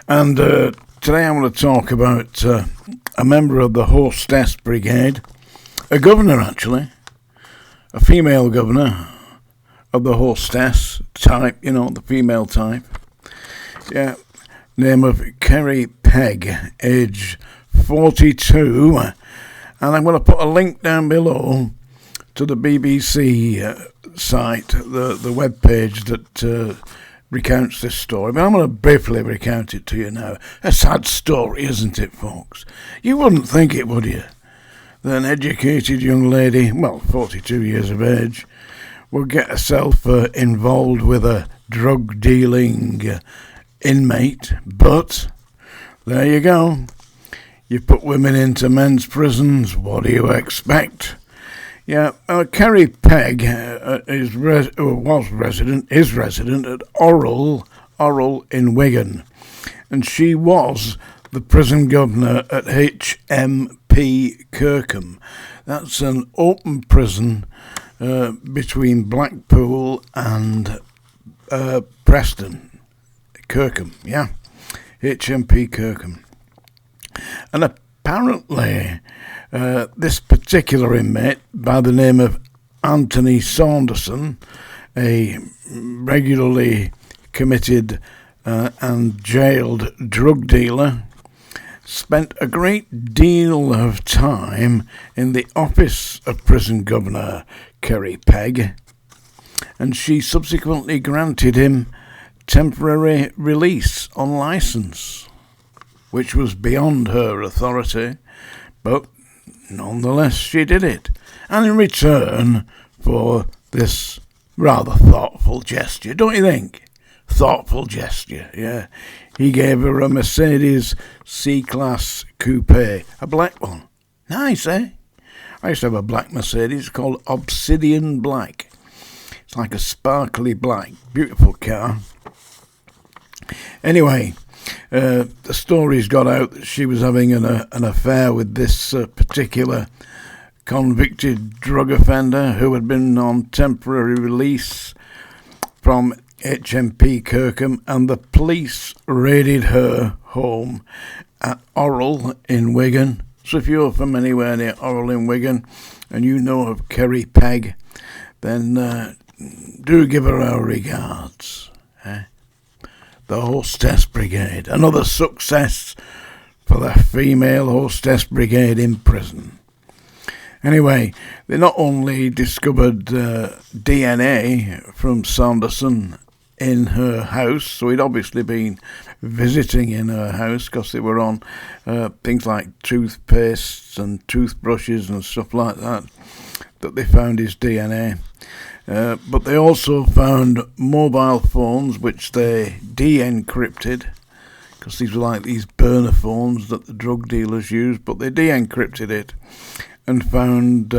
And today I want to talk about a member of the HOSTESS brigade, a governor actually, a female governor of the HOSTESS type, the female type. Yeah, name of Kerry Pegg, age 42. And I'm going to put a link down below to the BBC site, the web page that recounts this story. But I'm going to briefly recount it to you now. A sad story, isn't it, folks? You wouldn't think it, would you? That an educated young lady, 42 years of age, will get herself involved with a drug-dealing inmate. But there you go. You put women into men's prisons, what do you expect? Yeah, Kerry Pegg is resident at Orrell in Wigan, and she was the prison governor at HMP Kirkham. That's an open prison between Blackpool and Preston. Kirkham, yeah, HMP Kirkham. And apparently this particular inmate by the name of Anthony Saunderson, a regularly committed and jailed drug dealer, spent a great deal of time in the office of prison governor Kerry Pegg, and she subsequently granted him temporary release on licence, which was beyond her authority, but nonetheless she did it. And in return for this rather thoughtful gesture, don't you think? Thoughtful gesture, yeah. He gave her a Mercedes C-Class Coupe, a black one. Nice, eh? I used to have a black Mercedes called Obsidian Black. It's like a sparkly black, beautiful car. Anyway, the stories got out that she was having an affair with this particular convicted drug offender who had been on temporary release from HMP Kirkham, and the police raided her home at Orrell in Wigan. So if you're from anywhere near Orrell in Wigan and you know of Kerry Pegg, then do give her our regards. The HOSTESS Brigade. Another success for the female HOSTESS Brigade in prison. Anyway, they not only discovered DNA from Saunderson in her house, so he'd obviously been visiting in her house because they were on things like toothpastes and toothbrushes and stuff like that they found his DNA. But they also found mobile phones which they de-encrypted, because these were like these burner phones that the drug dealers used, but they de-encrypted it and found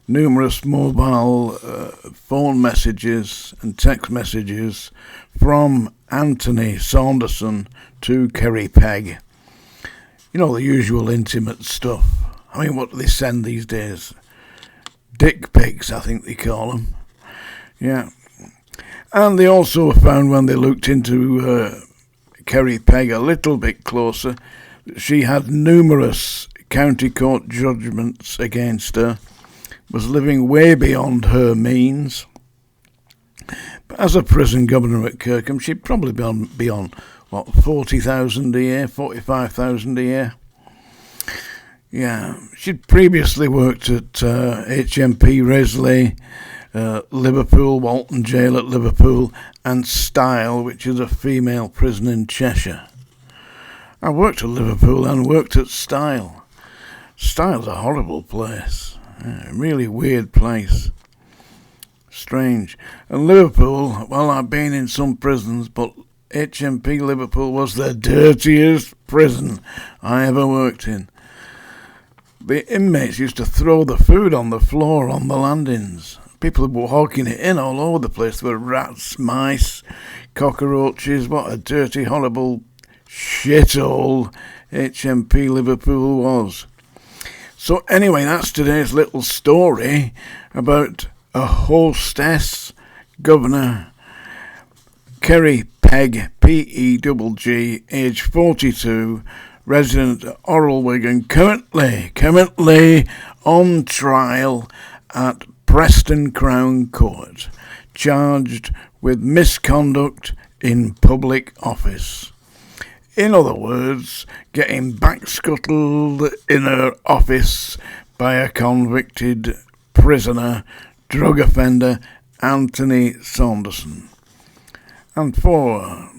numerous mobile phone messages and text messages from Anthony Saunderson to Kerry Pegg. You know, the usual intimate stuff. I mean, what do they send these days? Dick pics, I think they call them. Yeah. And they also found, when they looked into Kerry Pegg a little bit closer, that she had numerous county court judgments against her, was living way beyond her means. But as a prison governor at Kirkham, she'd probably be on 40,000 a year, 45,000 a year. Yeah, she'd previously worked at HMP Risley, Liverpool, Walton Jail at Liverpool, and Stile, which is a female prison in Cheshire. I worked at Liverpool and worked at Stile. Stile's a horrible place. A really weird place. Strange. And Liverpool, well, I've been in some prisons, but HMP Liverpool was the dirtiest prison I ever worked in. The inmates used to throw the food on the floor on the landings. People were hawking it in all over the place. There were rats, mice, cockroaches. What a dirty, horrible shithole HMP Liverpool was. So anyway, that's today's little story about a HOSTESS governor Kerry Pegg, P-E-G-G, age 42, resident of Orrell and currently on trial at Preston Crown Court, charged with misconduct in public office. In other words, getting backscuttled in her office by a convicted prisoner, drug offender Anthony Saunderson. And for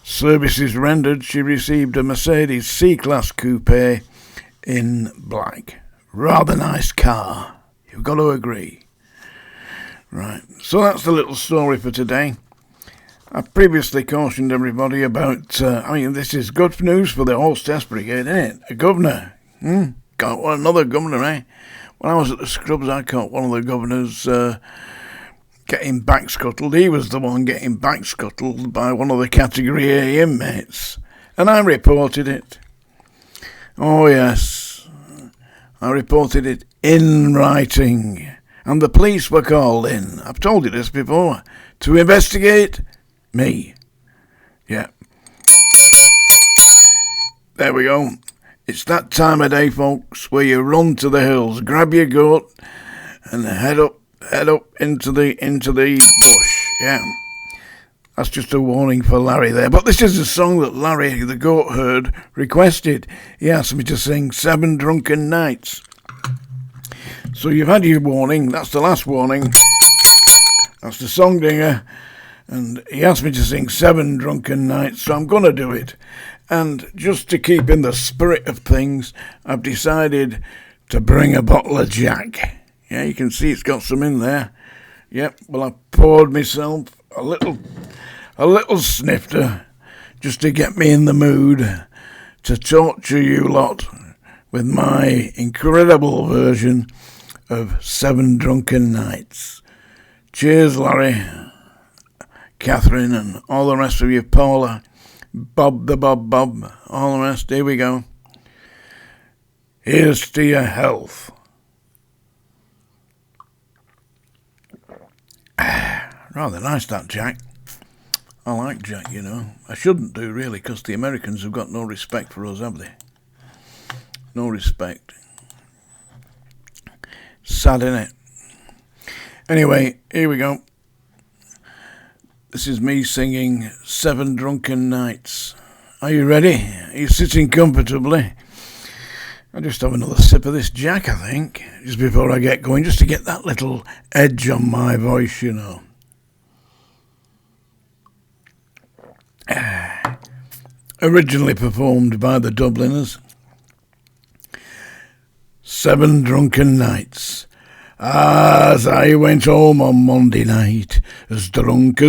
services rendered, she received a Mercedes C-Class Coupe in black. Rather nice car. You've got to agree. Right, so that's the little story for today. I've previously cautioned everybody about, this is good news for the HOSTESS brigade, isn't it? A governor. Got another governor, eh? When I was at the Scrubs, I caught one of the governors getting backscuttled. He was the one getting backscuttled by one of the Category A inmates. And I reported it. Oh, yes. I reported it in writing. And the police were called in. I've told you this before. To investigate me. Yeah. There we go. It's that time of day, folks, where you run to the hills, grab your goat, and head up into the bush. Yeah. That's just a warning for Larry there. But this is a song that Larry, the goat herd, requested. He asked me to sing 7 Drunken Nights. So you've had your warning. That's the last warning. That's the song dinger. And he asked me to sing 7 Drunken Nights, so I'm going to do it. And just to keep in the spirit of things, I've decided to bring a bottle of Jack. Yeah, you can see it's got some in there. Yep, well, I poured myself a little snifter just to get me in the mood to torture you lot with my incredible version of 7 Drunken Nights. Cheers, Larry, Catherine, and all the rest of you, Paula, Bob, all the rest. Here we go. Here's to your health. Rather nice, that Jack. I like Jack, you know. I shouldn't do, really, because the Americans have got no respect for us, have they? No respect. Sad, innit? Anyway, here we go. This is me singing 7 Drunken Nights. Are you ready? Are you sitting comfortably? I'll just have another sip of this Jack, I think, just before I get going, just to get that little edge on my voice, you know. Originally performed by the Dubliners. 7 Drunken Nights. As I went home on Monday night, as drunk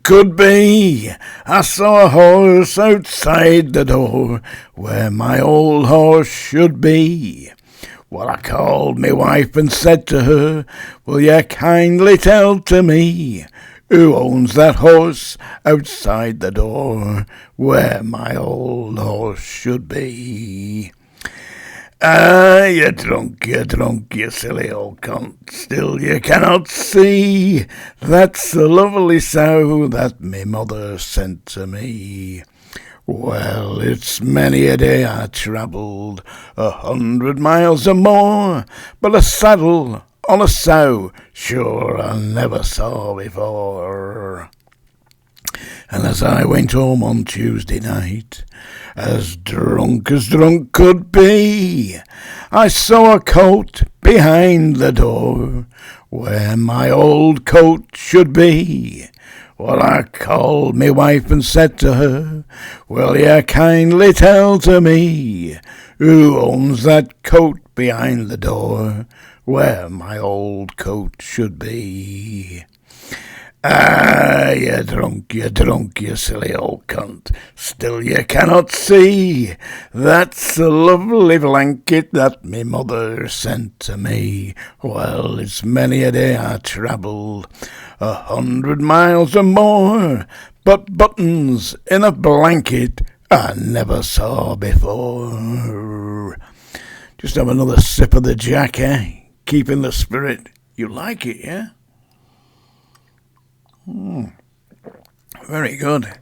could be, I saw a horse outside the door, where my old horse should be. Well, I called me wife and said to her, will you kindly tell to me, who owns that horse outside the door, where my old horse should be? Ah, you're drunk, you silly old cunt. Still you cannot see that's the lovely sow that me mother sent to me. Well, it's many a day I travelled 100 miles or more, but a saddle on a sow sure I never saw before. And as I went home on Tuesday night, as drunk could be, I saw a coat behind the door, where my old coat should be. Well, I called me wife and said to her, will you kindly tell to me, who owns that coat behind the door, where my old coat should be? Ah, you're drunk, you silly old cunt. Still you cannot see that's a lovely blanket that me mother sent to me. Well, it's many a day I travelled 100 miles or more, but buttons in a blanket I never saw before. Just have another sip of the Jack, eh? Keeping the spirit. You like it, yeah? very good.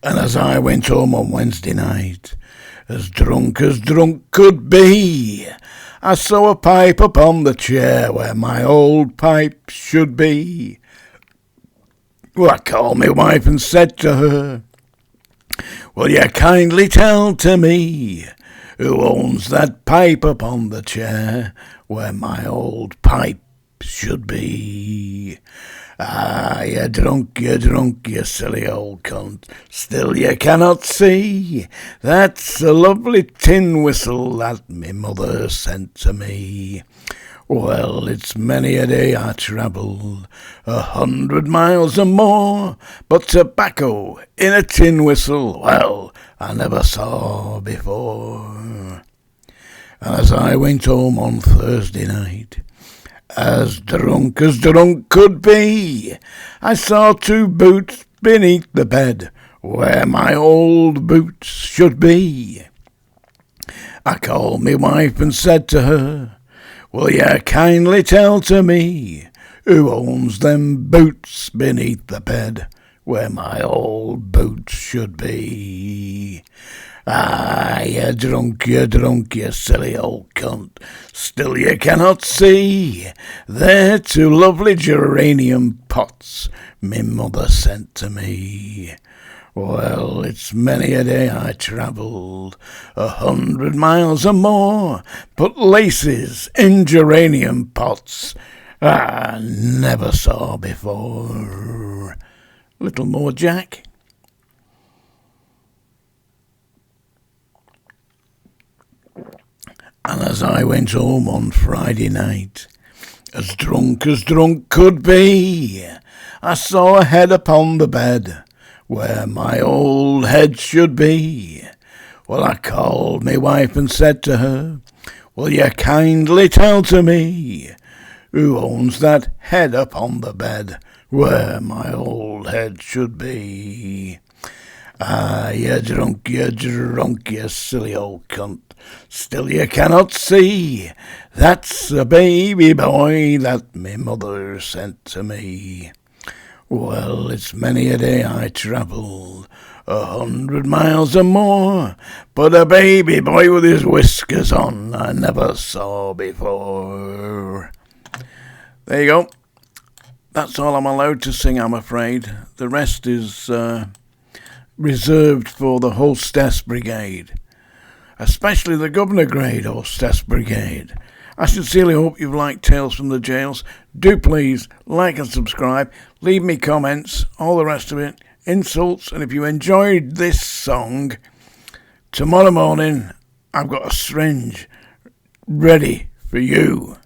And as I went home on Wednesday night, as drunk could be, I saw a pipe upon the chair where my old pipe should be. Well, I called my wife and said to her, will you kindly tell to me who owns that pipe upon the chair where my old pipe should be? Ah, you're drunk, you silly old cunt. Still you cannot see. That's a lovely tin whistle that me mother sent to me. Well, it's many a day I travelled 100 miles or more, but tobacco in a tin whistle, well, I never saw before. As I went home on Thursday night, as drunk could be, I saw 2 boots beneath the bed where my old boots should be. I called me wife and said to her, will you kindly tell to me who owns them boots beneath the bed where my old boots should be? Ah, you're drunk, you silly old cunt. Still you cannot see. They're 2 lovely geranium pots me mother sent to me. Well, it's many a day I travelled 100 miles or more, but laces in geranium pots I never saw before. Little more, Jack. And as I went home on Friday night, as drunk could be, I saw a head upon the bed where my old head should be. Well, I called me wife and said to her, will you kindly tell to me who owns that head upon the bed where my old head should be? Ah, you're drunk, you silly old cunt. Still you cannot see. That's a baby boy that me mother sent to me. Well, it's many a day I travelled 100 miles or more, but a baby boy with his whiskers on I never saw before. There you go. That's all I'm allowed to sing, I'm afraid. The rest is reserved for the Hostess Brigade, especially the Governor Grade Hostess Brigade. I sincerely hope you've liked Tales from the Jails. Do please like and subscribe, leave me comments, all the rest of it, insults, and if you enjoyed this song, tomorrow morning I've got a syringe ready for you.